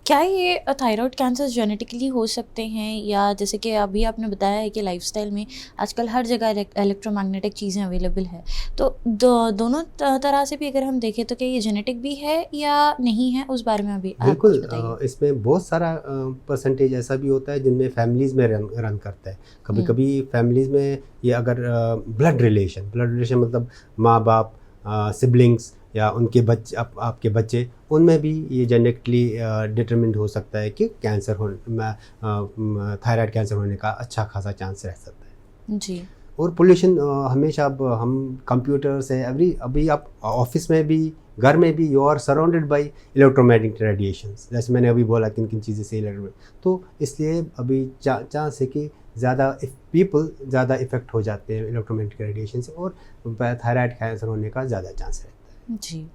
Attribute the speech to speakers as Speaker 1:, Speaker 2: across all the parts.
Speaker 1: क्या ये thyroid cancer genetically हो सकते हैं, या जैसे कि अभी आपने बताया है कि लाइफस्टाइल में आजकल हर जगह इलेक्ट्रोमैग्नेटिक चीज़ें अवेलेबल है, तो दोनों तरह से भी अगर हम देखें तो क्या ये जेनेटिक भी है या नहीं है, उस बारे में अभी आप कुछ
Speaker 2: बिल्कुल
Speaker 1: बताइए।
Speaker 2: इसमें बहुत सारा परसेंटेज ऐसा भी होता है जिनमें फैमिलीज़ में रन करता है। कभी
Speaker 1: हम्म।
Speaker 2: कभी फैमिलीज़ में ये अगर ब्लड रिलेशन मतलब माँ बाप, सिबलिंग्स या उनके बच्चे, आपके बच्चे, उनमें भी ये जेनेटिकली डिटरमिन्ड हो सकता है कि कैंसर थायराइड कैंसर होने का अच्छा खासा चांस रह सकता है।
Speaker 1: जी।
Speaker 2: और पोल्यूशन हमेशा, अब हम कंप्यूटर से अभी आप ऑफिस में भी, घर में भी, you are surrounded by electromagnetic radiations, जैसे मैंने अभी बोला किन किन चीज़ें से तो इसलिए अभी चांस है कि पीपल ज़्यादा इफ़ेक्ट हो जाते हैं इलेक्ट्रोमैग्नेटिक रेडिएशन से, और थायराइड कैंसर होने का ज़्यादा चांस रहता है।
Speaker 1: जी।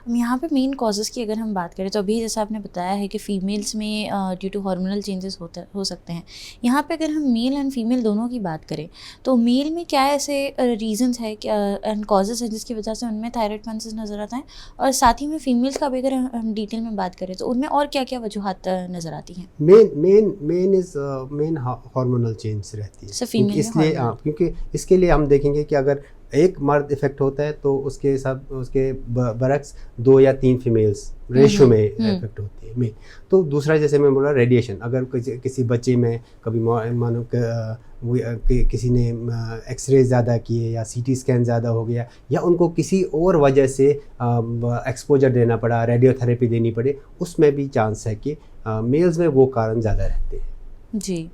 Speaker 1: अब यहाँ पे मेन कॉजेज़ की अगर हम बात करें तो अभी जैसा आपने बताया है कि फ़ीमेल्स में ड्यू टू हार्मोनल चेंजेस हो सकते हैं। यहाँ पे अगर हम मेल एंड फीमेल दोनों की बात करें तो मेल में क्या ऐसे रीज़न्स है क्या एंड कॉजेज़ हैं जिसकी वजह से उनमें थायराइड कैंसर नज़र आता है, और साथ ही में फीमेल्स का भी अगर हम डिटेल में बात करें तो उनमें और क्या-क्या वजूहत नज़र आती हैं?
Speaker 2: मेन हार्मोनल चेंज रहती है,
Speaker 1: सिर्फ़
Speaker 2: क्योंकि
Speaker 1: फीमेल में
Speaker 2: इसलिए
Speaker 1: हार्मोनल।
Speaker 2: क्योंकि इसके लिए हम देखेंगे कि अगर एक मर्द इफेक्ट होता है तो उसके बरक्स 2 या 3 फीमेल्स रेशियो में
Speaker 1: हुँ।
Speaker 2: इफेक्ट होती है में। तो दूसरा, जैसे मैं बोला, रेडिएशन, अगर किसी बच्चे में कभी मानो किसी ने एक्सरे ज़्यादा किए या सीटी स्कैन ज़्यादा हो गया, या उनको किसी और वजह से एक्सपोजर देना पड़ा, रेडियोथेरेपी देनी पड़े, उसमें भी चांस है कि मेल्स में वो कारण ज़्यादा रहते हैं।
Speaker 1: जी।